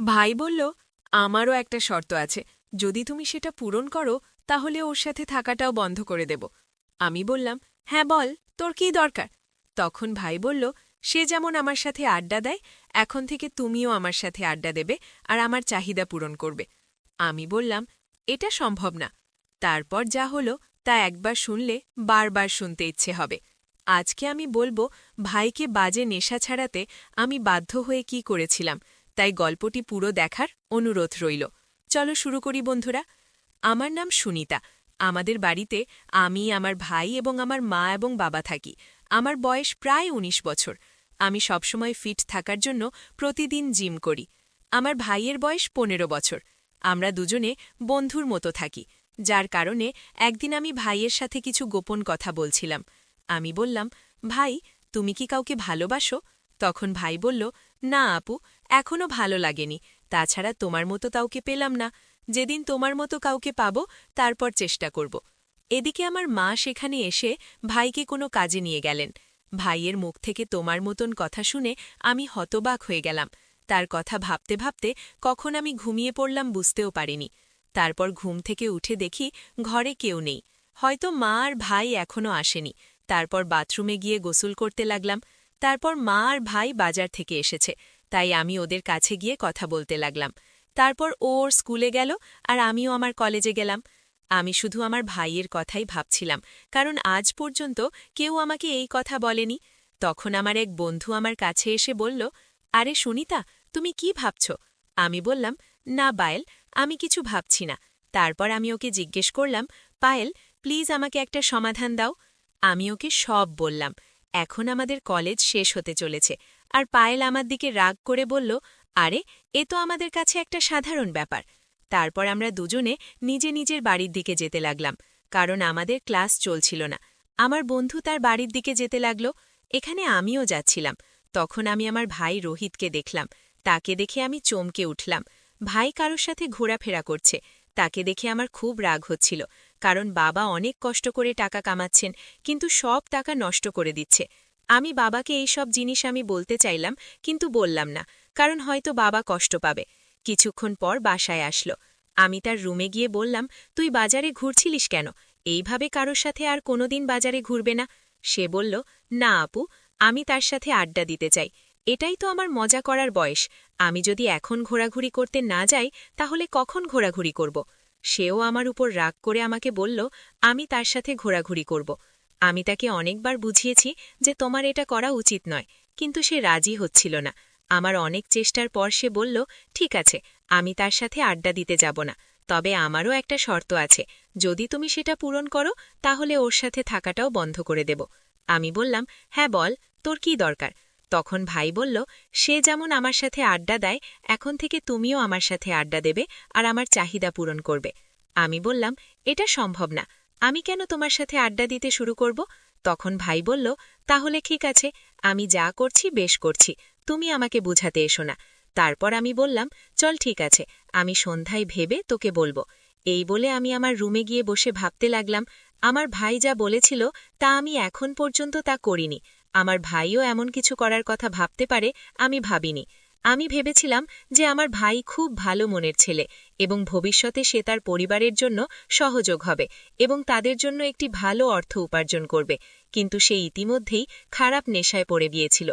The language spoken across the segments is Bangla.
ভাই বলল, আমারও একটা শর্ত আছে, যদি তুমি সেটা পূরণ করো তাহলে ওর সাথে থাকাটাও বন্ধ করে দেব। আমি বললাম, হ্যাঁ বল, তোর কী দরকার? তখন ভাই বলল, সে যেমন আমার সাথে আড্ডা দেয়, এখন থেকে তুমিও আমার সাথে আড্ডা দেবে আর আমার চাহিদা পূরণ করবে। আমি বললাম, এটা সম্ভব না। তারপর যা হলো তা একবার শুনলে বারবার শুনতে ইচ্ছে হবে। আজকে আমি বলবো ভাইকে বাজে নেশা ছাড়াতে আমি বাধ্য হয়ে কি করেছিলাম, তাই গল্পটি পুরো দেখার অনুরোধ রইল। চলো শুরু করি বন্ধুরা। আমার নাম সুনিতা। আমাদের বাড়িতে আমি, আমার ভাই এবং আমার মা এবং বাবা থাকি। আমার বয়স প্রায় ১৯ বছর। আমি সবসময় ফিট থাকার জন্য প্রতিদিন জিম করি। আমার ভাইয়ের বয়স ১৫ বছর। আমরা দুজনে বন্ধুর মতো থাকি, যার কারণে একদিন আমি ভাইয়ের সাথে কিছু গোপন কথা বলছিলাম। আমি বললাম, ভাই, তুমি কি কাউকে ভালোবাসো? তখন ভাই বলল, না আপু, এখনও ভালো লাগেনি। তাছাড়া তোমার মতো কাউকে পেলাম না। যেদিন তোমার মতো কাউকে পাব তারপর চেষ্টা করব। এদিকে আমার মা সেখানে এসে ভাইকে কোনো কাজে নিয়ে গেলেন। ভাইয়ের মুখ থেকে তোমার মতন কথা শুনে আমি হতবাক হয়ে গেলাম। তার কথা ভাবতে ভাবতে কখন আমি ঘুমিয়ে পড়লাম বুঝতেও পারিনি। তারপর ঘুম থেকে উঠে দেখি ঘরে কেউ নেই। হয়তো মা আর ভাই এখনও আসেনি। তারপর বাথরুমে গিয়ে গোসল করতে লাগলাম। তারপর মা আর ভাই বাজার থেকে এসেছে, তাই আমি ওদের কাছে গিয়ে কথা বলতে লাগলাম। তারপর ও ওর স্কুলে গেল আর আমিও আমার কলেজে গেলাম। আমি শুধু আমার ভাইয়ের কথাই ভাবছিলাম, কারণ আজ পর্যন্ত কেউ আমাকে এই কথা বলেনি। তখন আমার এক বন্ধু আমার কাছে এসে বলল, আরে সুনিতা, তুমি কি ভাবছ? আমি বললাম, না পায়েল, আমি কিছু ভাবছি না। তারপর আমি ওকে জিজ্ঞেস করলাম, পায়েল, প্লিজ আমাকে একটা সমাধান দাও। আমি ওকে সব বললাম। এখন আমাদের কলেজ শেষ হতে চলেছে, আর পায়েল আমার দিকে রাগ করে বলল, আরে, এ তো আমাদের কাছে একটা সাধারণ ব্যাপার। তারপর আমরা দুজনে নিজে নিজের বাড়ির দিকে যেতে লাগলাম, কারণ আমাদের ক্লাস চলছিল না। আমার বন্ধু তার বাড়ির দিকে যেতে লাগল, এখানে আমিও যাচ্ছিলাম। তখন আমি আমার ভাই রোহিতকে দেখলাম। তাকে দেখে আমি চমকে উঠলাম। ভাই কারোর সাথে ঘোরাফেরা করছে। তাকে দেখে আমার খুব রাগ হচ্ছিল, কারণ বাবা অনেক কষ্ট করে টাকা কামাচ্ছেন, কিন্তু সব টাকা নষ্ট করে দিচ্ছে। আমি বাবাকে এই সব জিনিস আমি বলতে চাইলাম, কিন্তু বললাম না, কারণ হয়তো বাবা কষ্ট পাবে। কিছুক্ষণ পর বাসায় আসলো। আমি তার রুমে গিয়ে বললাম, তুই বাজারে ঘুরছিলিস কেন? এইভাবে কারোর সাথে আর কোনোদিন বাজারে ঘুরবে না। সে বলল, না আপু, আমি তার সাথে আড্ডা দিতে চাই। এটাই তো আমার মজা করার বয়স। আমি যদি এখন ঘোরাঘুরি করতে না যাই তাহলে কখন ঘোরাঘুরি করব? সেও আমার উপর রাগ করে আমাকে বলল, আমি তার সাথে ঘোরাঘুরি করব। আমি তাকে অনেকবার বুঝিয়েছি যে তোমার এটা করা উচিত নয়, কিন্তু সে রাজি হচ্ছিল না। আমার অনেক চেষ্টার পর সে বলল, ঠিক আছে, আমি তার সাথে আড্ডা দিতে যাব না। তবে আমারও একটা শর্ত আছে, যদি তুমি সেটা পূরণ করো তাহলে ওর সাথে থাকাটাও বন্ধ করে দেব। আমি বললাম, হ্যাঁ বল, তোর কি দরকার? তখন ভাই বলল, সে যেমন আমার সাথে আড্ডা দেয়, এখন থেকে তুমিও আমার সাথে আড্ডা দেবে আর আমার চাহিদা পূরণ করবে। আমি বললাম, এটা সম্ভব না। আমি কেন তোমার সাথে আড্ডা দিতে শুরু করব? তখন ভাই বলল, তাহলে ঠিক আছে, আমি যা করছি বেশ করছি, তুমি আমাকে বুঝাতে এসো না। তারপর আমি বললাম, চল ঠিক আছে, আমি সন্ধ্যায় ভেবে তোকে বলবো। এই বলে আমি আমার রুমে গিয়ে বসে ভাবতে লাগলাম। আমার ভাই যা বলেছিল তা আমি এখন পর্যন্ত তা করিনি। আমার ভাইও এমন কিছু করার কথা ভাবতে পারে আমি ভাবিনি। আমি ভেবেছিলাম যে আমার ভাই খুব ভালো মনের ছেলে এবং ভবিষ্যতে সে তার পরিবারের জন্য সহযোগ হবে এবং তাদের জন্য একটি ভালো অর্থ উপার্জন করবে, কিন্তু সে ইতিমধ্যেই খারাপ নেশায় পড়ে গিয়েছিল।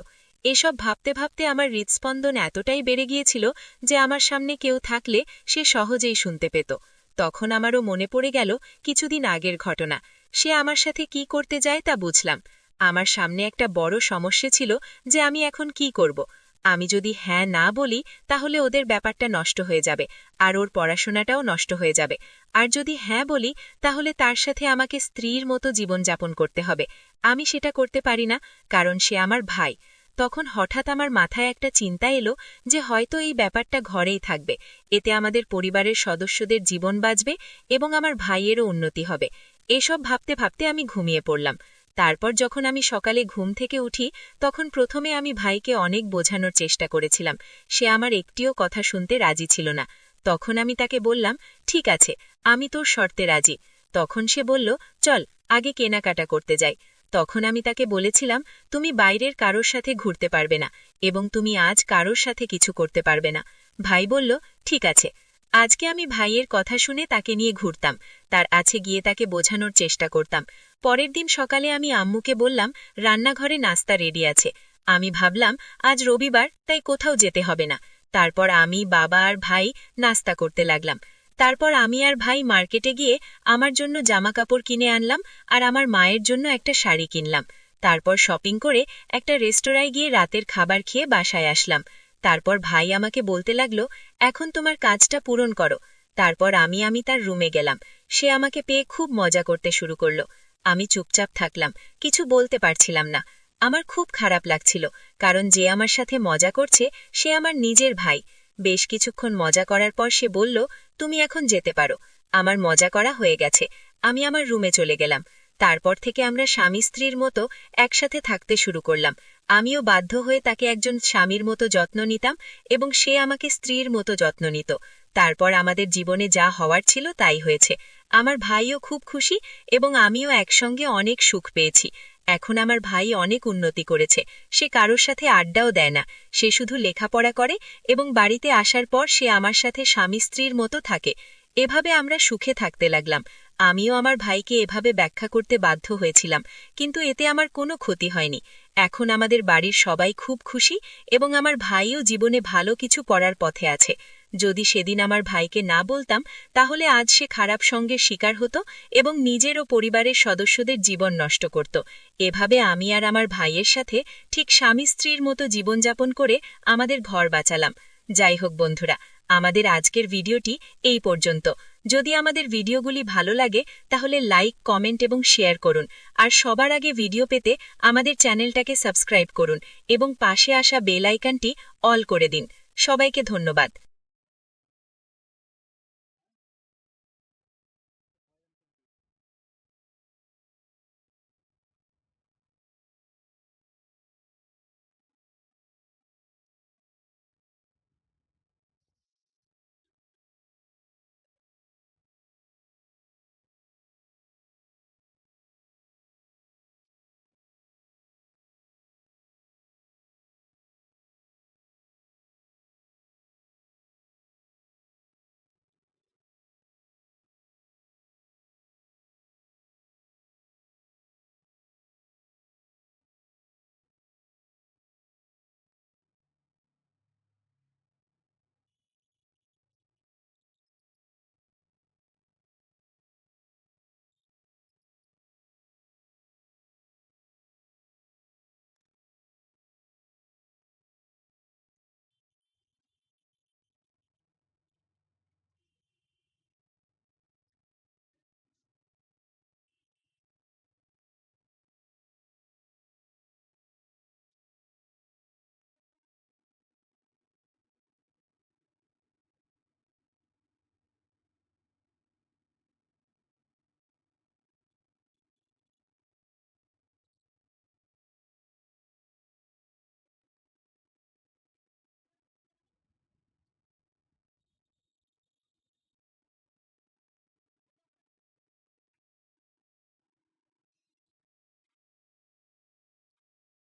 এসব ভাবতে ভাবতে আমার হৃৎস্পন্দন এতটাই বেড়ে গিয়েছিল যে আমার সামনে কেউ থাকলে সে সহজেই শুনতে পেত। তখন আমারও মনে পড়ে গেল কিছুদিন আগের ঘটনা। সে আমার সাথে কি করতে যায় তা বুঝলাম। আমার সামনে একটা বড় সমস্যা ছিল যে আমি এখন কি করব। আমি যদি হ্যাঁ না বলি তাহলে ওদের ব্যাপারটা নষ্ট হয়ে যাবে আর ওর পড়াশোনাটাও নষ্ট হয়ে যাবে। আর যদি হ্যাঁ বলি তাহলে তার সাথে আমাকে স্ত্রীর মতো জীবনযাপন করতে হবে। আমি সেটা করতে পারি না, কারণ সে আমার ভাই। তখন হঠাৎ আমার মাথায় একটা চিন্তা এলো যে হয়তো এই ব্যাপারটা ঘরেই থাকবে, এতে আমাদের পরিবারের সদস্যদের জীবন বাঁচবে এবং আমার ভাইয়েরও উন্নতি হবে। এসব ভাবতে ভাবতে আমি ঘুমিয়ে পড়লাম। তারপর যখন আমি সকালে ঘুম থেকে উঠি তখন প্রথমে আমি ভাইকে অনেক বোঝানোর চেষ্টা করেছিলাম। সে আমার একটিও কথা শুনতে রাজি ছিল না। তখন আমি তাকে বললাম, ঠিক আছে, আমি তোর শর্তে রাজি। তখন সে বলল, চল আগে কেনাকাটা করতে যাই। তখন আমি তাকে বলেছিলাম, তুমি বাইরের কারোর সাথে ঘুরতে পারবে না এবং তুমি আজ কারোর সাথে কিছু করতে পারবে না। ভাই বলল, ঠিক আছে। আজকে আমি ভাইয়ের কথা শুনে তাকে নিয়ে ঘুরতাম, তার আছে গিয়ে তাকে বোঝানোর চেষ্টা করতাম। পরের দিন সকালে আমি আম্মুকে বললাম, রান্নাঘরে নাস্তা রেডি আছে। আমি ভাবলাম আজ রবিবার, তাই কোথাও যেতে হবে না। তারপর আমি, বাবা আর ভাই নাস্তা করতে লাগলাম। তারপর আমি আর ভাই মার্কেটে গিয়ে আমার জন্য জামাকাপড় কিনে আনলাম আর আমার মায়ের জন্য একটা শাড়ি কিনলাম। তারপর শপিং করে একটা রেস্তোরাঁয় গিয়ে রাতের খাবার খেয়ে বাসায় আসলাম। তারপর ভাই আমাকে বলতে লাগলো, এখন তোমার কাজটা পূরণ করো। তারপর আমি তার রুমে গেলাম। সে আমাকে পেয়ে খুব মজা করতে শুরু করলো। আমি চুপচাপ থাকলাম, কিছু বলতে পারছিলাম না। আমার খুব খারাপ লাগছিল, কারণ যে আমার সাথে মজা করছে সে আমার নিজের ভাই। বেশ কিছুক্ষণ মজা করার পর সে বলল, তুমি এখন যেতে পারো। আমার মজা করা হয়ে গেছে। আমি আমার রুমে চলে গেলাম। তারপর থেকে আমরা স্বামী স্ত্রীর মতো একসাথে থাকতে শুরু করলাম। আমিও বাধ্য হয়ে তাকে একজন স্বামীর মতো যত্ন নিতাম এবং সে আমাকে স্ত্রীর মতো যত্ন নিত। তারপর আমাদের জীবনে যা হওয়ার ছিল তাই হয়েছে। আমার ভাইও খুব খুশি এবং আমিও একসঙ্গে অনেক সুখ পেয়েছি। এখন আমার ভাই অনেক উন্নতি করেছে। সে কারোর সাথে আড্ডাও দেয় না, সে শুধু লেখাপড়া করে এবং বাড়িতে আসার পর সে আমার সাথে স্বামী স্ত্রীর মতো থাকে। এভাবে আমরা সুখে থাকতে লাগলাম। আমিও আমার ভাইকে এভাবে ব্যাখ্যা করতে বাধ্য হয়েছিলাম, কিন্তু এতে আমার কোনো ক্ষতি হয়নি। এখন আমাদের বাড়ির সবাই খুব খুশি এবং আমার ভাইও জীবনে ভালো কিছু করার পথে আছে। যদি সেদিন আমার ভাইকে না বলতাম, তাহলে আজ সে খারাপ সঙ্গের শিকার হতো এবং নিজের ও পরিবারের সদস্যদের জীবন নষ্ট করত। এভাবে আমি আর আমার ভাইয়ের সাথে ঠিক স্বামী স্ত্রীর মতো জীবনযাপন করে আমাদের ঘর বাঁচালাম। যাই হোক বন্ধুরা, আমাদের আজকের ভিডিওটি এই পর্যন্ত। যদি আমাদের ভিডিওগুলি ভালো লাগে তাহলে লাইক, কমেন্ট এবং শেয়ার করুন। আর সবার আগে ভিডিও পেতে আমাদের চ্যানেলটাকে সাবস্ক্রাইব করুন এবং পাশে আসা বেল আইকনটি অল করে দিন। সবাইকে ধন্যবাদ।